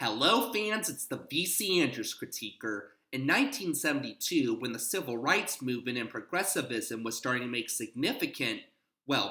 Hello fans, it's the VC Andrews Critiquer. In 1972, when the civil rights movement and progressivism was starting to make significant,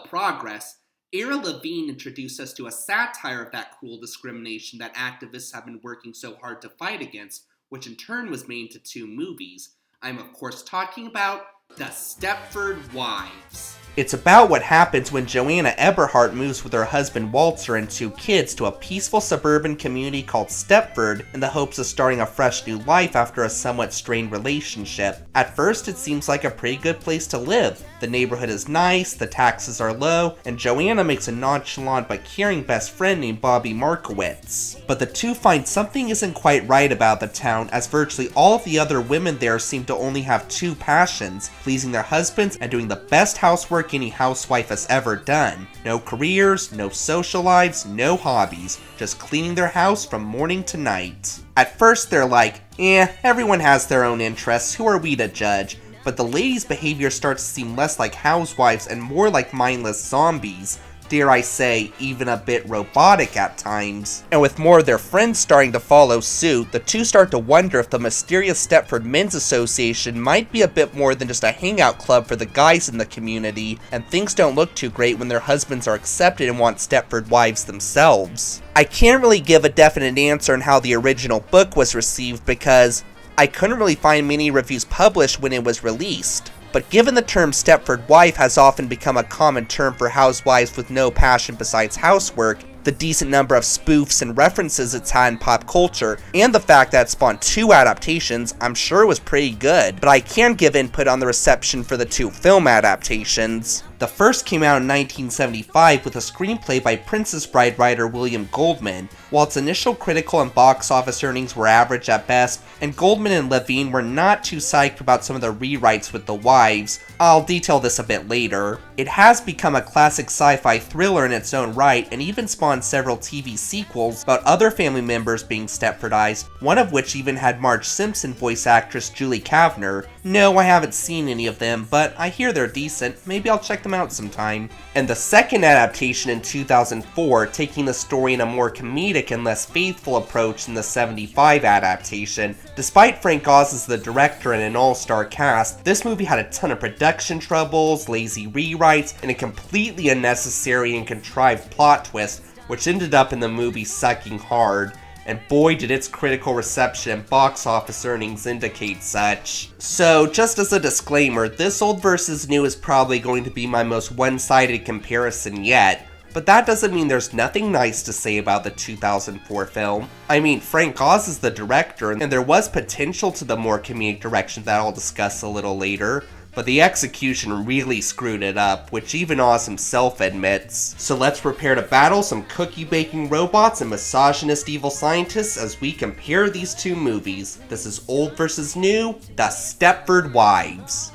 progress, Ira Levine introduced us to a satire of that cruel discrimination that activists have been working so hard to fight against, which in turn was made into two movies. I'm of course talking about the Stepford Wives. It's about what happens when Joanna Eberhardt moves with her husband Walter and two kids to a peaceful suburban community called Stepford in the hopes of starting a fresh new life after a somewhat strained relationship. At first, it seems like a pretty good place to live. The neighborhood is nice, the taxes are low, and Joanna makes a nonchalant but caring best friend named Bobby Markowitz. But the two find something isn't quite right about the town, as virtually all of the other women there seem to only have two passions: pleasing their husbands and doing the best housework any housewife has ever done. No careers, no social lives, no hobbies, just cleaning their house from morning to night. At first they're like, everyone has their own interests, who are we to judge? But the ladies' behavior starts to seem less like housewives and more like mindless zombies. Dare I say, even a bit robotic at times. And with more of their friends starting to follow suit, the two start to wonder if the mysterious Stepford Men's Association might be a bit more than just a hangout club for the guys in the community, and things don't look too great when their husbands are accepted and want Stepford wives themselves. I can't really give a definite answer on how the original book was received because I couldn't really find many reviews published when it was released. But given the term Stepford wife has often become a common term for housewives with no passion besides housework, the decent number of spoofs and references it's had in pop culture, and the fact that it spawned two adaptations, I'm sure it was pretty good. But I can give input on the reception for the two film adaptations. The first came out in 1975 with a screenplay by Princess Bride writer William Goldman. While its initial critical and box office earnings were average at best, and Goldman and Levine were not too psyched about some of the rewrites with the wives, I'll detail this a bit later. It has become a classic sci-fi thriller in its own right, and even spawned several TV sequels about other family members being Stepfordized, one of which even had Marge Simpson voice actress Julie Kavner. No, I haven't seen any of them, but I hear they're decent. Maybe I'll check them out sometime. And the second adaptation in 2004, taking the story in a more comedic and less faithful approach than the 75 adaptation. Despite Frank Oz as the director and an all-star cast, this movie had a ton of production troubles, lazy rewrites, and a completely unnecessary and contrived plot twist, which ended up in the movie sucking hard. And boy did its critical reception and box office earnings indicate such. So, just as a disclaimer, this old versus new is probably going to be my most one-sided comparison yet, but that doesn't mean there's nothing nice to say about the 2004 film. I mean, Frank Oz is the director, and there was potential to the more comedic direction that I'll discuss a little later, but the execution really screwed it up, which even Oz himself admits. So let's prepare to battle some cookie-baking robots and misogynist evil scientists as we compare these two movies. This is old versus new, the Stepford Wives.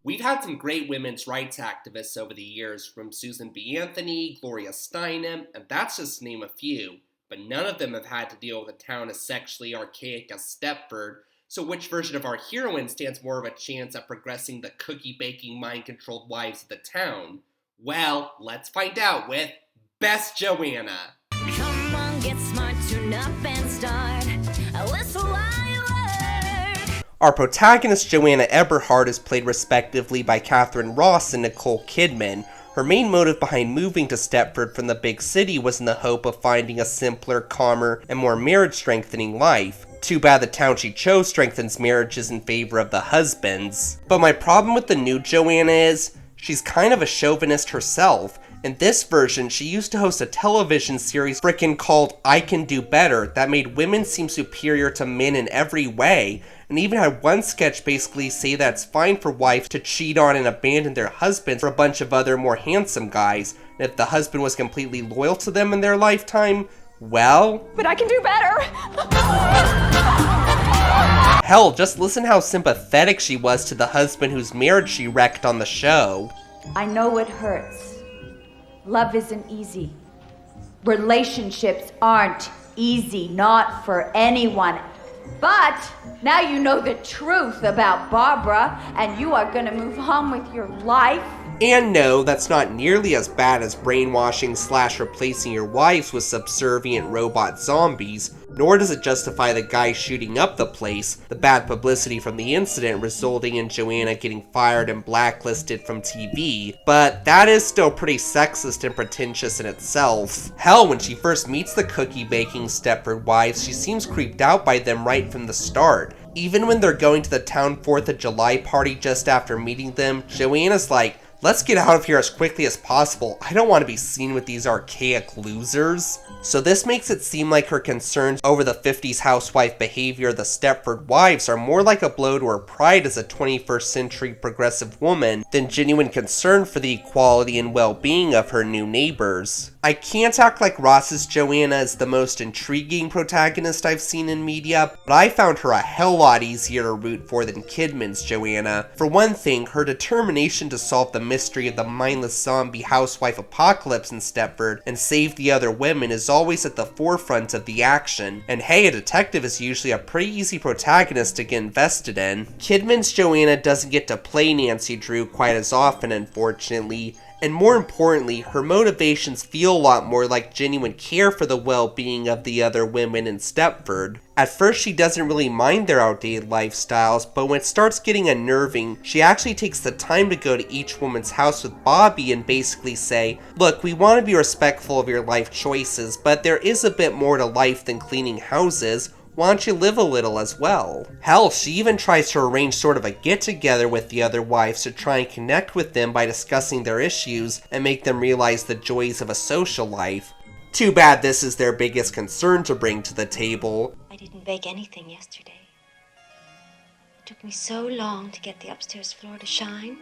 We've had some great women's rights activists over the years, from Susan B. Anthony, Gloria Steinem, and that's just to name a few, but none of them have had to deal with a town as sexually archaic as Stepford. So which version of our heroine stands more of a chance at progressing the cookie-baking, mind-controlled wives of the town? Well, let's find out with Best Joanna. Come on, get smart, tune up and start. Whistle while you work. Our protagonist Joanna Eberhardt is played respectively by Catherine Ross and Nicole Kidman. Her main motive behind moving to Stepford from the big city was in the hope of finding a simpler, calmer, and more marriage-strengthening life. Too bad the town she chose strengthens marriages in favor of the husbands. But my problem with the new Joanna is, she's kind of a chauvinist herself. In this version, she used to host a television series frickin' called I Can Do Better that made women seem superior to men in every way, and even had one sketch basically say that it's fine for wives to cheat on and abandon their husbands for a bunch of other more handsome guys, and if the husband was completely loyal to them in their lifetime, well... But I can do better! Hell, just listen how sympathetic she was to the husband whose marriage she wrecked on the show. I know it hurts. Love isn't easy. Relationships aren't easy, not for anyone. But now you know the truth about Barbara, and you are gonna move on with your life. And no, that's not nearly as bad as brainwashing / replacing your wives with subservient robot zombies, nor does it justify the guy shooting up the place, the bad publicity from the incident resulting in Joanna getting fired and blacklisted from TV, but that is still pretty sexist and pretentious in itself. Hell, when she first meets the cookie-baking Stepford Wives, she seems creeped out by them right from the start. Even when they're going to the town 4th of July party just after meeting them, Joanna's like, "Let's get out of here as quickly as possible. I don't want to be seen with these archaic losers." So this makes it seem like her concerns over the 50s housewife behavior of the Stepford Wives are more like a blow to her pride as a 21st century progressive woman than genuine concern for the equality and well-being of her new neighbors. I can't act like Ross's Joanna is the most intriguing protagonist I've seen in media, but I found her a hell lot easier to root for than Kidman's Joanna. For one thing, her determination to solve the mystery of the mindless zombie housewife apocalypse in Stepford and save the other women is always at the forefront of the action. And hey, a detective is usually a pretty easy protagonist to get invested in. Kidman's Joanna doesn't get to play Nancy Drew quite as often, unfortunately, and more importantly, her motivations feel a lot more like genuine care for the well-being of the other women in Stepford. At first, she doesn't really mind their outdated lifestyles, but when it starts getting unnerving, she actually takes the time to go to each woman's house with Bobby and basically say, "Look, we want to be respectful of your life choices, but there is a bit more to life than cleaning houses. Why don't you live a little as well?" Hell, she even tries to arrange sort of a get-together with the other wives to try and connect with them by discussing their issues and make them realize the joys of a social life. Too bad this is their biggest concern to bring to the table. I didn't bake anything yesterday. It took me so long to get the upstairs floor to shine.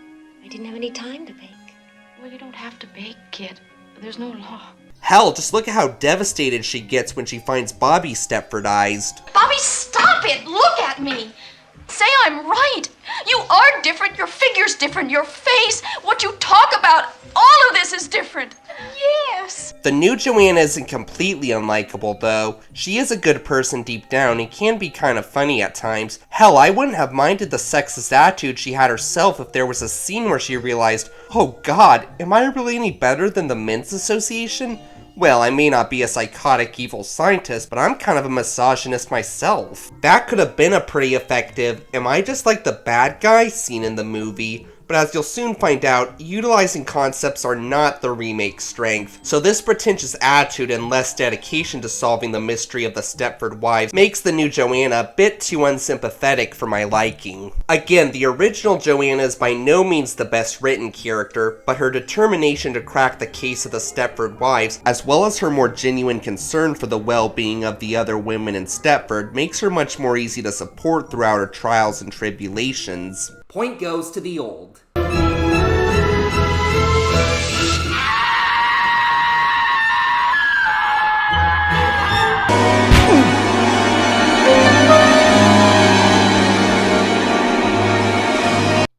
I didn't have any time to bake. Well, you don't have to bake, kid. There's no law. Hell, just look at how devastated she gets when she finds Bobby Stepfordized. Bobby, stop it! Look at me! Say I'm right! You are different, your figure's different, your face, what you talk about, all of this is different! Yes! The new Joanna isn't completely unlikable, though. She is a good person deep down and can be kind of funny at times. Hell, I wouldn't have minded the sexist attitude she had herself if there was a scene where she realized, "Oh god, am I really any better than the Men's Association? Well, I may not be a psychotic evil scientist, but I'm kind of a misogynist myself." That could have been a pretty effective, "am I just like the bad guy?" scene in the movie. But as you'll soon find out, utilizing concepts are not the remake's strength. So this pretentious attitude and less dedication to solving the mystery of the Stepford Wives makes the new Joanna a bit too unsympathetic for my liking. Again, the original Joanna is by no means the best written character, but her determination to crack the case of the Stepford Wives, as well as her more genuine concern for the well-being of the other women in Stepford, makes her much more easy to support throughout her trials and tribulations. Point goes to the old.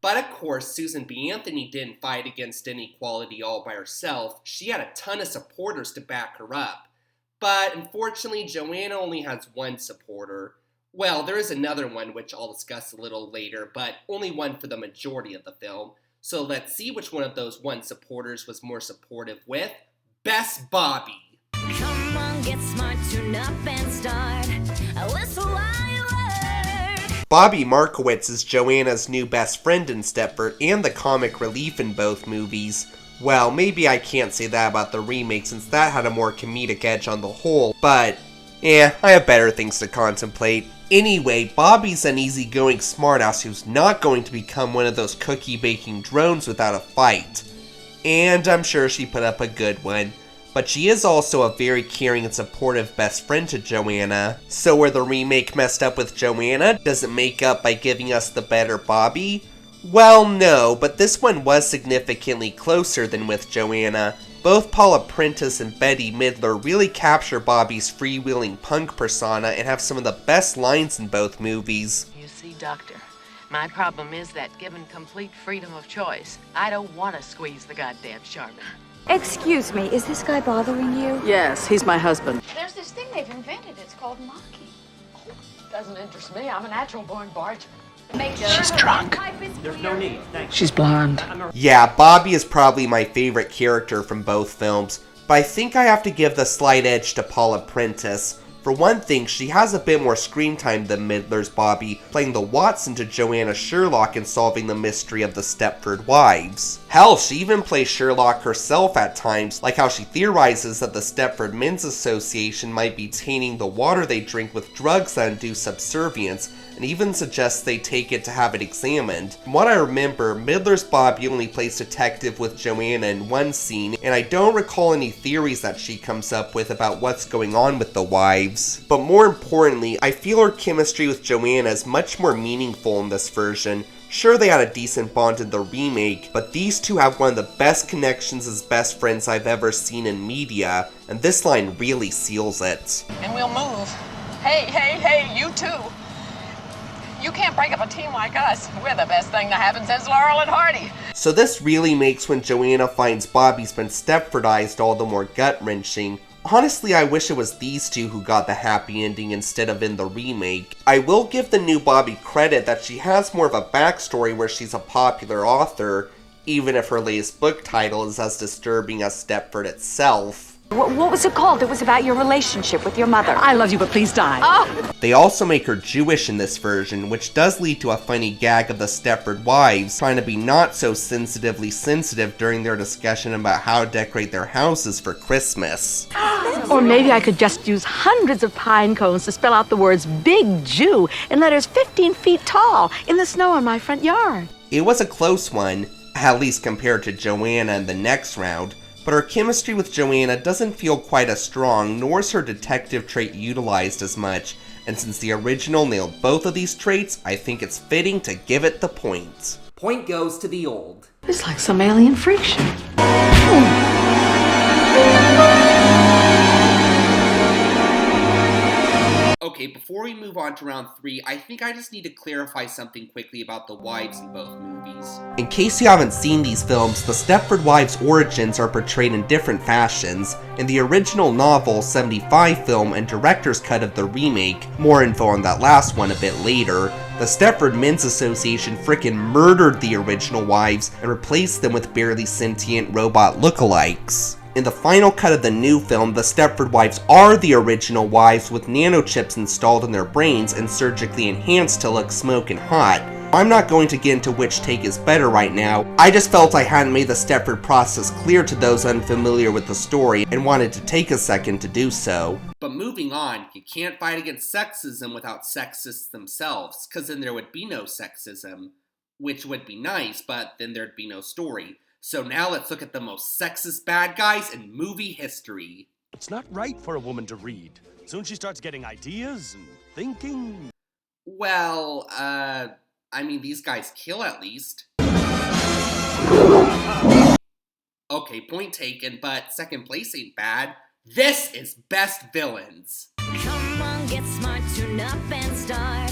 But of course, Susan B. Anthony didn't fight against inequality all by herself. She had a ton of supporters to back her up. But unfortunately, Joanna only has one supporter. Well, there is another one which I'll discuss a little later, but only one for the majority of the film. So let's see which one of those one supporters was more supportive with Best Bobby. Come on, get smart, tune up and start. Whistle while you work. Bobby Markowitz is Joanna's new best friend in Stepford and the comic relief in both movies. Well, maybe I can't say that about the remake since that had a more comedic edge on the whole, but I have better things to contemplate. Anyway, Bobby's an easygoing smartass who's not going to become one of those cookie-baking drones without a fight. And I'm sure she put up a good one. But she is also a very caring and supportive best friend to Joanna. So where the remake messed up with Joanna, does it make up by giving us the better Bobby? Well, no, but this one was significantly closer than with Joanna. Both Paula Prentice and Bette Midler really capture Bobby's freewheeling punk persona and have some of the best lines in both movies. You see, Doctor, my problem is that given complete freedom of choice, I don't want to squeeze the goddamn Charmin. Excuse me, is this guy bothering you? Yes, he's my husband. There's this thing they've invented, it's called mocking. Doesn't interest me. I'm a natural-born barger. She's drunk. There's no need, thanks. She's blonde. Yeah, Bobby is probably my favorite character from both films, but I think I have to give the slight edge to Paula Prentice. For one thing, she has a bit more screen time than Midler's Bobby, playing the Watson to Joanna Sherlock and solving the mystery of the Stepford Wives. Hell, she even plays Sherlock herself at times, like how she theorizes that the Stepford Men's Association might be tainting the water they drink with drugs that induce subservience, and even suggests they take it to have it examined. From what I remember, Midler's Bobby only plays detective with Joanna in one scene, and I don't recall any theories that she comes up with about what's going on with the wives. But more importantly, I feel her chemistry with Joanna is much more meaningful in this version. Sure, they had a decent bond in the remake, but these two have one of the best connections as best friends I've ever seen in media, and this line really seals it. And we'll move. Hey, you too. You can't break up a team like us. We're the best thing to happen since Laurel and Hardy. So this really makes when Joanna finds Bobby's been Stepfordized all the more gut-wrenching. Honestly, I wish it was these two who got the happy ending instead of in the remake. I will give the new Bobby credit that she has more of a backstory where she's a popular author, even if her latest book title is as disturbing as Stepford itself. What was it called? It was about your relationship with your mother. I love you, but please die. Oh! They also make her Jewish in this version, which does lead to a funny gag of the Stepford Wives trying to be not so sensitively sensitive during their discussion about how to decorate their houses for Christmas. Or maybe I could just use hundreds of pine cones to spell out the words Big Jew in letters 15 feet tall in the snow in my front yard. It was a close one, at least compared to Joanna in the next round, but her chemistry with Joanna doesn't feel quite as strong, nor is her detective trait utilized as much, and since the original nailed both of these traits, I think it's fitting to give it the point. Point goes to the old. It's like some alien freak show. Okay, before we move on to round 3, I think I just need to clarify something quickly about the wives in both movies. In case you haven't seen these films, the Stepford Wives' origins are portrayed in different fashions. In the original novel, 75 film, and director's cut of the remake, more info on that last one a bit later, the Stepford Men's Association frickin' murdered the original wives and replaced them with barely sentient robot lookalikes. In the final cut of the new film, the Stepford Wives are the original wives with nanochips installed in their brains and surgically enhanced to look smoking hot. I'm not going to get into which take is better right now, I just felt I hadn't made the Stepford process clear to those unfamiliar with the story and wanted to take a second to do so. But moving on, you can't fight against sexism without sexists themselves, because then there would be no sexism, which would be nice, but then there'd be no story. So now let's look at the most sexist bad guys in movie history. It's not right for a woman to read. Soon she starts getting ideas and thinking. Well, I mean, these guys kill at least. Okay, point taken, but second place ain't bad. This is Best Villains. Come on, get smart, tune up and start.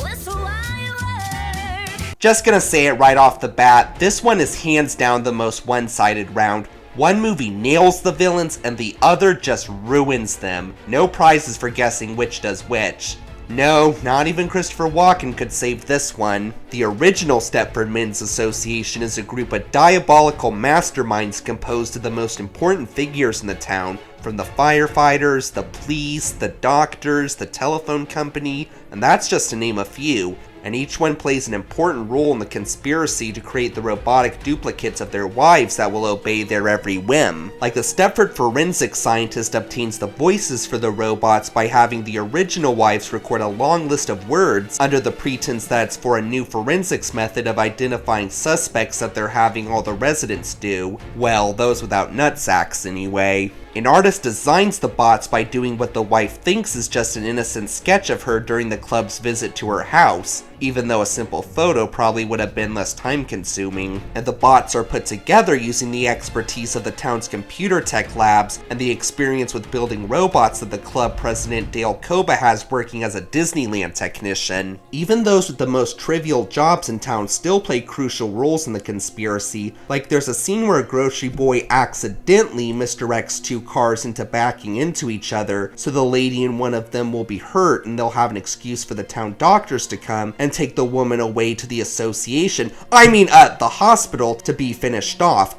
Whistle while you work. Just gonna say it right off the bat, this one is hands down the most one-sided round. One movie nails the villains and the other just ruins them. No prizes for guessing which does which. No, not even Christopher Walken could save this one. The original Stepford Men's Association is a group of diabolical masterminds composed of the most important figures in the town, from the firefighters, the police, the doctors, the telephone company, and that's just to name a few. And each one plays an important role in the conspiracy to create the robotic duplicates of their wives that will obey their every whim. Like the Stepford forensic scientist obtains the voices for the robots by having the original wives record a long list of words under the pretense that it's for a new forensics method of identifying suspects that they're having all the residents do. Well, those without nutsacks anyway. An artist designs the bots by doing what the wife thinks is just an innocent sketch of her during the club's visit to her house, even though a simple photo probably would have been less time-consuming. And the bots are put together using the expertise of the town's computer tech labs and the experience with building robots that the club president Dale Koba has working as a Disneyland technician. Even those with the most trivial jobs in town still play crucial roles in the conspiracy, like there's a scene where a grocery boy accidentally misdirects two cars into backing into each other, so the lady in one of them will be hurt and they'll have an excuse for the town doctors to come and take the woman away to the association. The hospital to be finished off.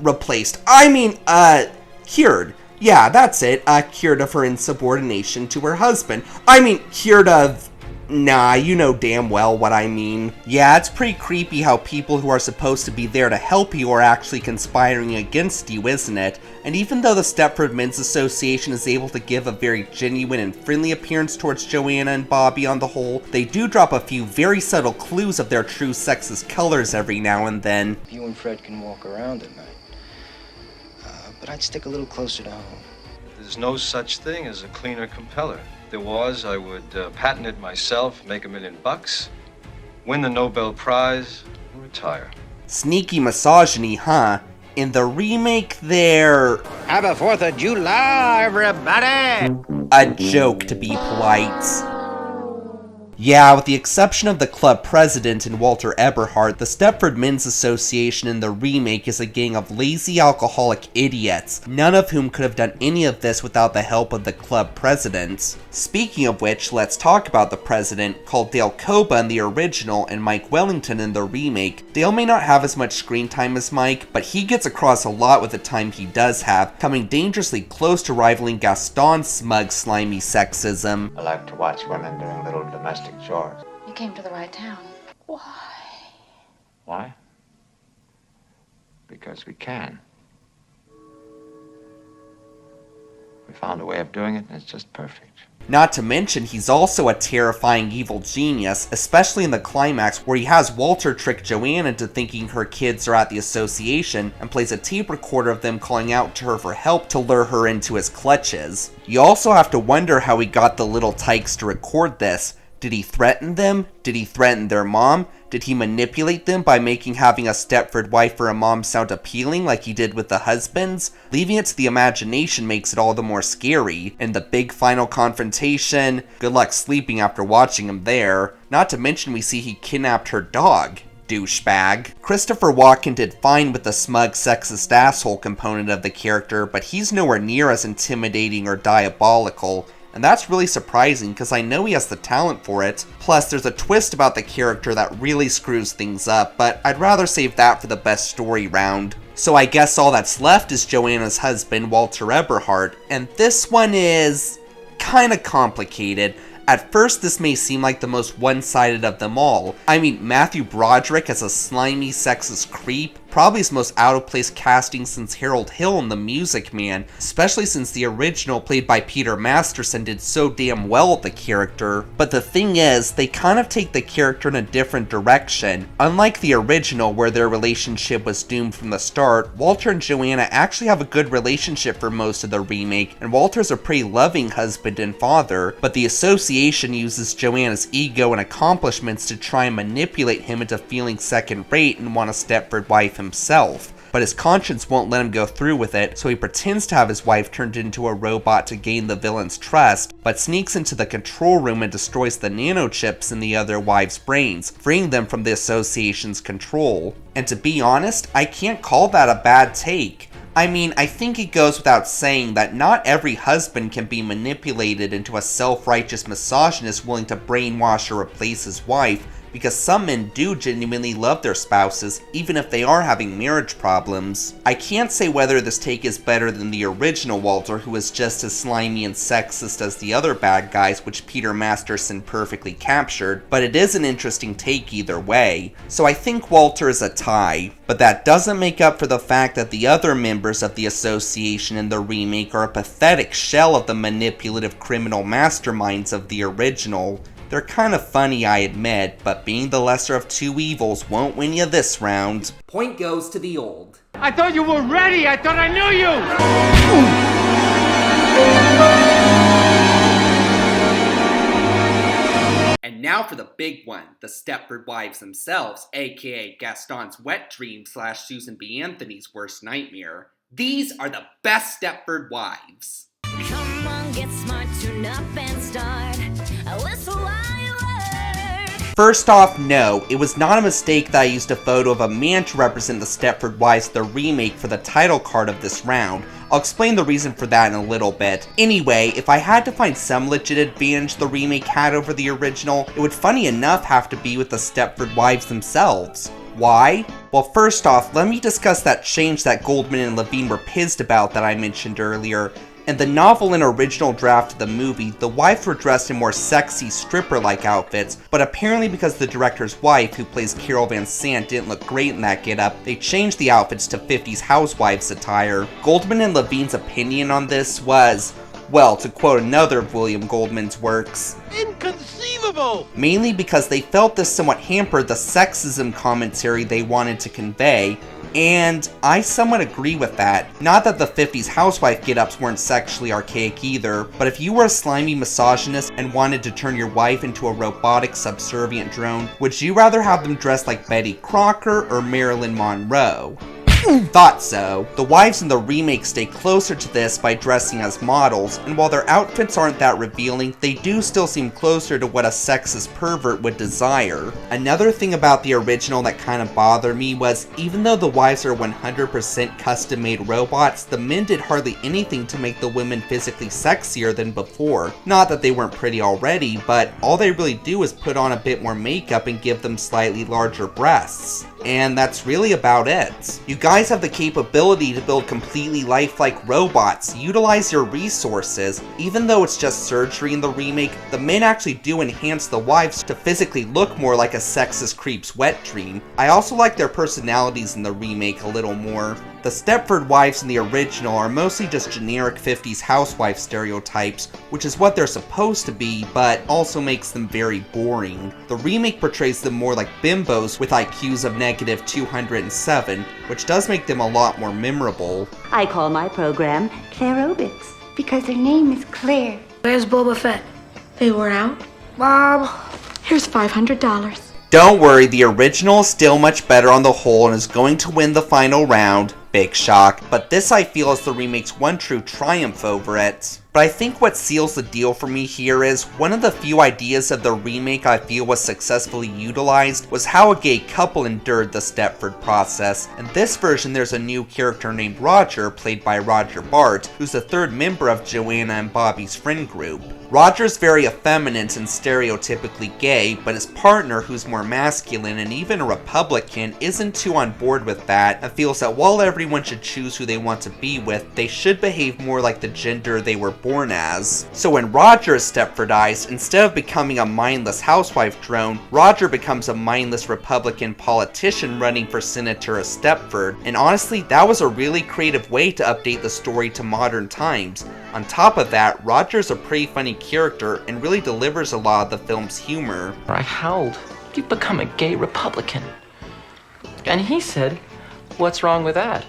Replaced. Cured. Yeah, that's it. Cured of her insubordination to her husband. Cured of... Nah, you know damn well what I mean. Yeah, it's pretty creepy how people who are supposed to be there to help you are actually conspiring against you, isn't it? And even though the Stepford Men's Association is able to give a very genuine and friendly appearance towards Joanna and Bobby on the whole, they do drop a few very subtle clues of their true sexist colors every now and then. You and Fred can walk around at night, but I'd stick a little closer to home. There's no such thing as a cleaner compeller. If there was, I would patent it myself, make $1 million, win the Nobel Prize, and retire. Sneaky misogyny, huh? In the remake, they're... Have a 4th of July, everybody! A joke, to be polite. Yeah, with the exception of the club president and Walter Eberhard, the Stepford Men's Association in the remake is a gang of lazy alcoholic idiots, none of whom could have done any of this without the help of the club president. Speaking of which, let's talk about the president, called Dale Koba in the original and Mike Wellington in the remake. Dale may not have as much screen time as Mike, but he gets across a lot with the time he does have, coming dangerously close to rivaling Gaston's smug, slimy sexism. I like to watch women doing little domestic chores. You came to the right town. Why? Because we can. We found a way of doing it, and it's just perfect. Not to mention, he's also a terrifying evil genius, especially in the climax where he has Walter trick Joanna into thinking her kids are at the association and plays a tape recorder of them calling out to her for help to lure her into his clutches. You also have to wonder how he got the little tykes to record this. Did he threaten them? Did he threaten their mom? Did he manipulate them by making having a Stepford wife or a mom sound appealing like he did with the husbands? Leaving it to the imagination makes it all the more scary. And the big final confrontation, good luck sleeping after watching him there. Not to mention we see he kidnapped her dog. Douchebag. Christopher Walken did fine with the smug, sexist asshole component of the character, but he's nowhere near as intimidating or diabolical. And that's really surprising because I know he has the talent for it. Plus, there's a twist about the character that really screws things up, but I'd rather save that for the best story round. So I guess all that's left is Joanna's husband, Walter Eberhard, and this one is kinda complicated. At first, this may seem like the most one-sided of them all. Matthew Broderick as a slimy, sexist creep, probably his most out-of-place casting since Harold Hill in The Music Man, especially since the original, played by Peter Masterson, did so damn well with the character. But the thing is, they kind of take the character in a different direction. Unlike the original, where their relationship was doomed from the start, Walter and Joanna actually have a good relationship for most of the remake, and Walter's a pretty loving husband and father, but the association uses Joanna's ego and accomplishments to try and manipulate him into feeling second-rate and want a Stepford wife himself. But his conscience won't let him go through with it, so he pretends to have his wife turned into a robot to gain the villain's trust, but sneaks into the control room and destroys the nanochips in the other wives' brains, freeing them from the association's control. And to be honest, I can't call that a bad take. I think it goes without saying that not every husband can be manipulated into a self-righteous misogynist willing to brainwash or replace his wife, because some men do genuinely love their spouses, even if they are having marriage problems. I can't say whether this take is better than the original Walter, who is just as slimy and sexist as the other bad guys, which Peter Masterson perfectly captured, but it is an interesting take either way. So I think Walter is a tie, but that doesn't make up for the fact that the other members of the association in the remake are a pathetic shell of the manipulative criminal masterminds of the original. They're kind of funny, I admit, but being the lesser of two evils won't win you this round. Point goes to the old. I thought you were ready! I thought I knew you! And now for the big one, the Stepford Wives themselves, aka Gaston's wet dream / Susan B. Anthony's worst nightmare. These are the best Stepford Wives. Come on, get smart, tune up and start. Whistle while you work. First off, no, it was not a mistake that I used a photo of a man to represent the Stepford Wives, the remake, for the title card of this round. I'll explain the reason for that in a little bit. Anyway, if I had to find some legit advantage the remake had over the original, it would funny enough have to be with the Stepford Wives themselves. Why? Well, first off, let me discuss that change that Goldman and Levine were pissed about that I mentioned earlier. In the novel and original draft of the movie, the wives were dressed in more sexy, stripper-like outfits, but apparently because the director's wife, who plays Carol Van Sant, didn't look great in that getup, they changed the outfits to 50s housewives attire. Goldman and Levine's opinion on this was, well, to quote another of William Goldman's works, inconceivable! Mainly because they felt this somewhat hampered the sexism commentary they wanted to convey, and I somewhat agree with that. Not that the 50s housewife get-ups weren't sexually archaic either, but if you were a slimy misogynist and wanted to turn your wife into a robotic, subservient drone, would you rather have them dressed like Betty Crocker or Marilyn Monroe? Thought so. The wives in the remake stay closer to this by dressing as models, and while their outfits aren't that revealing, they do still seem closer to what a sexist pervert would desire. Another thing about the original that kind of bothered me was, even though the wives are 100% custom-made robots, the men did hardly anything to make the women physically sexier than before. Not that they weren't pretty already, but all they really do is put on a bit more makeup and give them slightly larger breasts. And that's really about it. You guys have the capability to build completely lifelike robots, utilize your resources. Even though it's just surgery in the remake, the men actually do enhance the wives to physically look more like a sexist creep's wet dream. I also like their personalities in the remake a little more. The Stepford Wives in the original are mostly just generic 50s housewife stereotypes, which is what they're supposed to be, but also makes them very boring. The remake portrays them more like bimbos with IQs of negative 207, which does make them a lot more memorable. I call my program Clairobits, because her name is Claire. Where's Boba Fett? They were out? Bob, here's $500. Don't worry, the original is still much better on the whole and is going to win the final round. Big shock. But this I feel is the remake's one true triumph over it. But I think what seals the deal for me here is, one of the few ideas of the remake I feel was successfully utilized was how a gay couple endured the Stepford process. In this version there's a new character named Roger, played by Roger Bart, who's the third member of Joanna and Bobby's friend group. Roger's very effeminate and stereotypically gay, but his partner, who's more masculine and even a Republican, isn't too on board with that and feels that while everyone should choose who they want to be with, they should behave more like the gender they were born as. So when Roger is Stepfordized, instead of becoming a mindless housewife drone, Roger becomes a mindless Republican politician running for senator of Stepford, and honestly, that was a really creative way to update the story to modern times. On top of that, Roger's a pretty funny character and really delivers a lot of the film's humor. I howled, "You've become a gay Republican." And he said, "What's wrong with that?"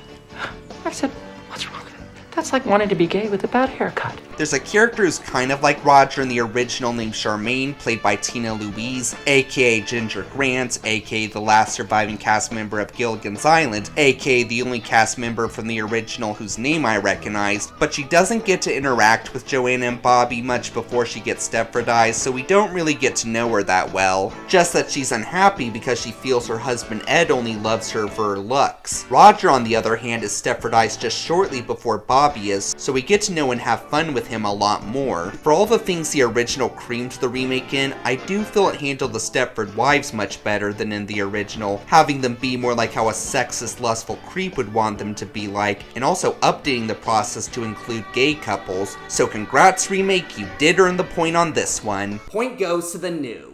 I said, "What's wrong with that? That's like wanting to be gay with a bad haircut." There's a character who's kind of like Roger in the original named Charmaine, played by Tina Louise, aka Ginger Grant, aka the last surviving cast member of Gilligan's Island, aka the only cast member from the original whose name I recognized, but she doesn't get to interact with Joanna and Bobby much before she gets Stepfordized, so we don't really get to know her that well. Just that she's unhappy because she feels her husband Ed only loves her for her looks. Roger, on the other hand, is Stepfordized just shortly before Bobby is, so we get to know and have fun with him a lot more. For all the things the original creamed the remake in, I do feel it handled the Stepford Wives much better than in the original, having them be more like how a sexist, lustful creep would want them to be like, and also updating the process to include gay couples. So congrats remake, you did earn the point on this one. Point goes to the noob.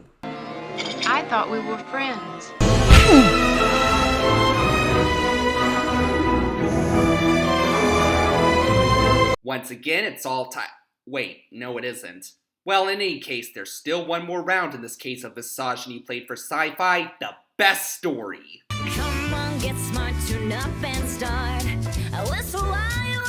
I thought we were friends. Once again, it's all time. Wait, no it isn't. Well, in any case, there's still one more round in this case of misogyny played for sci-fi, the best story. Come on, get smart, tune up and start. Whistle while you work.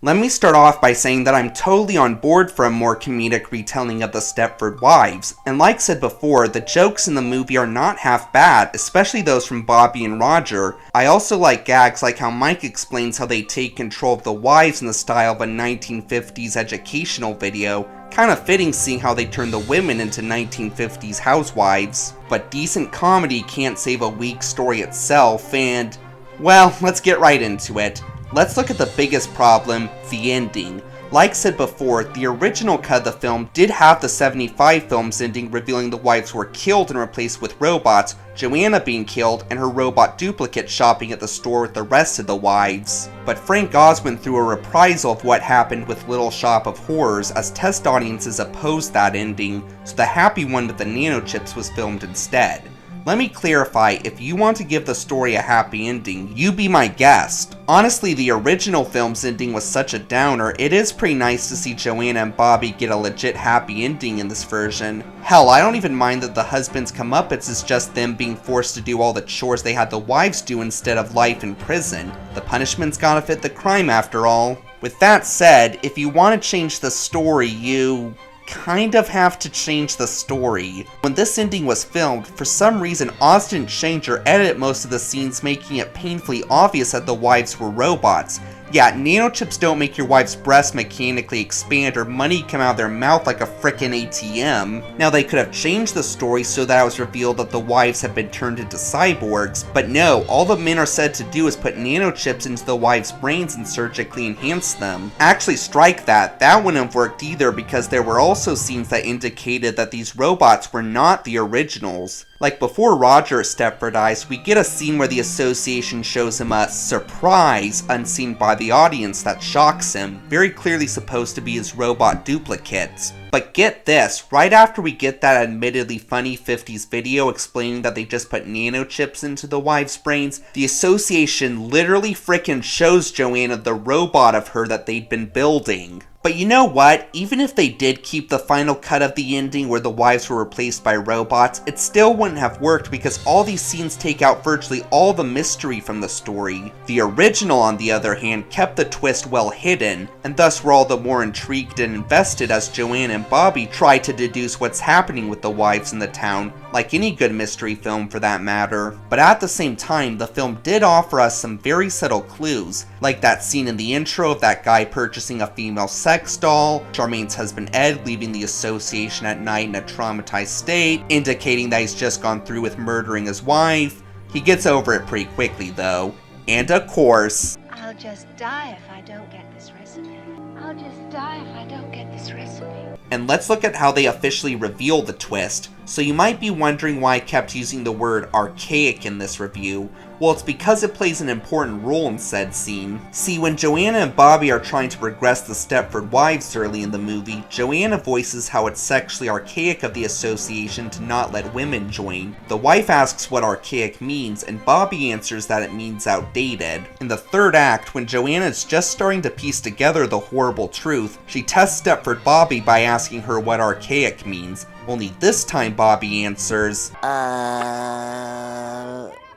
Let me start off by saying that I'm totally on board for a more comedic retelling of the Stepford Wives, and like said before, the jokes in the movie are not half bad, especially those from Bobby and Roger. I also like gags like how Mike explains how they take control of the wives in the style of a 1950s educational video, kind of fitting seeing how they turn the women into 1950s housewives. But decent comedy can't save a weak story itself, and, well, let's get right into it. Let's look at the biggest problem, the ending. Like said before, the original cut of the film did have the 75 films ending revealing the wives were killed and replaced with robots, Joanna being killed, and her robot duplicate shopping at the store with the rest of the wives. But Frank Oz went through a reprisal of what happened with Little Shop of Horrors as test audiences opposed that ending, so the happy one with the nanochips was filmed instead. Let me clarify, if you want to give the story a happy ending, you be my guest. Honestly, the original film's ending was such a downer, it is pretty nice to see Joanna and Bobby get a legit happy ending in this version. Hell, I don't even mind that the husband's comeuppance is just them being forced to do all the chores they had the wives do instead of life in prison. The punishment's gotta fit the crime after all. With that said, if you want to change the story, you kind of have to change the story. When this ending was filmed, for some reason Oz didn't change or edit most of the scenes, making it painfully obvious that the wives were robots. Yeah, nanochips don't make your wife's breasts mechanically expand or money come out of their mouth like a frickin' ATM. Now, they could have changed the story so that it was revealed that the wives had been turned into cyborgs, but no, all the men are said to do is put nanochips into the wives' brains and surgically enhance them. Actually, strike that wouldn't have worked either because there were also scenes that indicated that these robots were not the originals. Like before Roger at Stepford dies, we get a scene where the association shows him a surprise unseen by the audience that shocks him, very clearly supposed to be his robot duplicates. But get this, right after we get that admittedly funny 50s video explaining that they just put nanochips into the wives' brains, the association literally frickin' shows Joanna the robot of her that they'd been building. But you know what? Even if they did keep the final cut of the ending where the wives were replaced by robots, it still wouldn't have worked because all these scenes take out virtually all the mystery from the story. The original, on the other hand, kept the twist well hidden, and thus we're all the more intrigued and invested as Joanna and Bobby try to deduce what's happening with the wives in the town, like any good mystery film for that matter. But at the same time, the film did offer us some very subtle clues, like that scene in the intro of that guy purchasing a female sex doll, Charmaine's husband Ed leaving the association at night in a traumatized state, indicating that he's just gone through with murdering his wife. He gets over it pretty quickly though. And of course, I'll just die if I don't get this recipe. I'll just die if I don't get this recipe. And let's look at how they officially reveal the twist. So you might be wondering why I kept using the word archaic in this review. Well, it's because it plays an important role in said scene. See, when Joanna and Bobby are trying to progress the Stepford Wives early in the movie, Joanna voices how it's sexually archaic of the association to not let women join. The wife asks what archaic means, and Bobby answers that it means outdated. In the third act, when Joanna is just starting to piece together the horrible truth, she tests Stepford Bobby by asking her what archaic means. Only this time Bobby answers,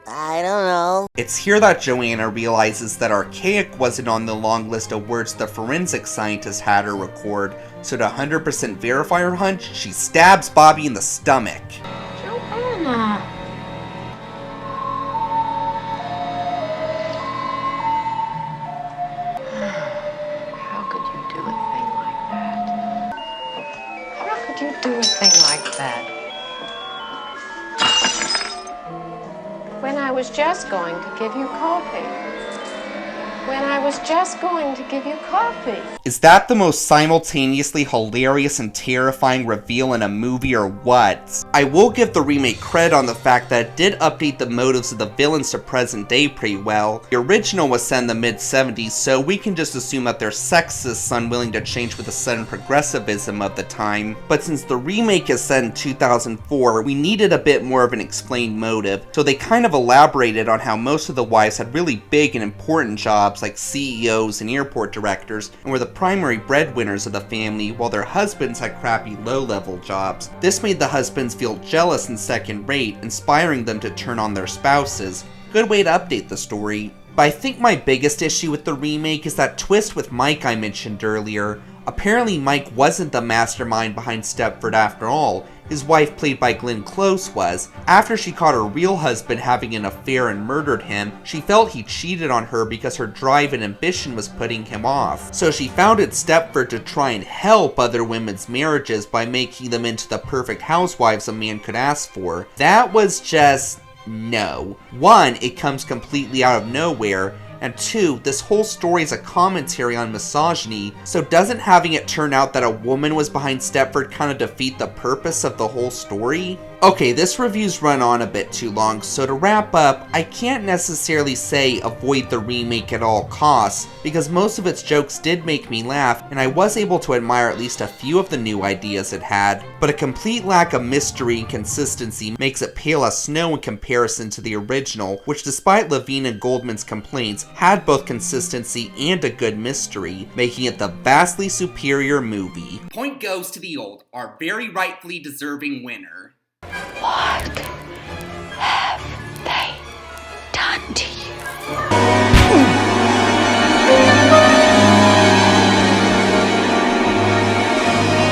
I don't know. It's here that Joanna realizes that archaic wasn't on the long list of words the forensic scientist had her record, so to 100% verify her hunch, she stabs Bobby in the stomach. Joanna. How could you do a thing like that? How could you do a thing like that? When I was just going to give you coffee. When I was just going to give you coffee. Is that the most simultaneously hilarious and terrifying reveal in a movie or what? I will give the remake credit on the fact that it did update the motives of the villains to present day pretty well. The original was set in the mid-70s, so we can just assume that they're sexists unwilling to change with the sudden progressivism of the time. But since the remake is set in 2004, we needed a bit more of an explained motive, so they kind of elaborated on how most of the wives had really big and important jobs like CEOs and airport directors, and were the primary breadwinners of the family, while their husbands had crappy low-level jobs. This made the husbands feel jealous and second-rate, inspiring them to turn on their spouses. Good way to update the story. But I think my biggest issue with the remake is that twist with Mike I mentioned earlier. Apparently Mike wasn't the mastermind behind Stepford after all. His wife, played by Glenn Close, was. After she caught her real husband having an affair and murdered him, she felt he cheated on her because her drive and ambition was putting him off. So she founded Stepford to try and help other women's marriages by making them into the perfect housewives a man could ask for. That was just no. One, it comes completely out of nowhere, And 2, this whole story is a commentary on misogyny, so doesn't having it turn out that a woman was behind Stepford kind of defeat the purpose of the whole story? Okay, this review's run on a bit too long, so to wrap up, I can't necessarily say avoid the remake at all costs, because most of its jokes did make me laugh, and I was able to admire at least a few of the new ideas it had, but a complete lack of mystery and consistency makes it pale as snow in comparison to the original, which despite Levine and Goldman's complaints, had both consistency and a good mystery, making it the vastly superior movie. Point goes to the old, our very rightfully deserving winner. What?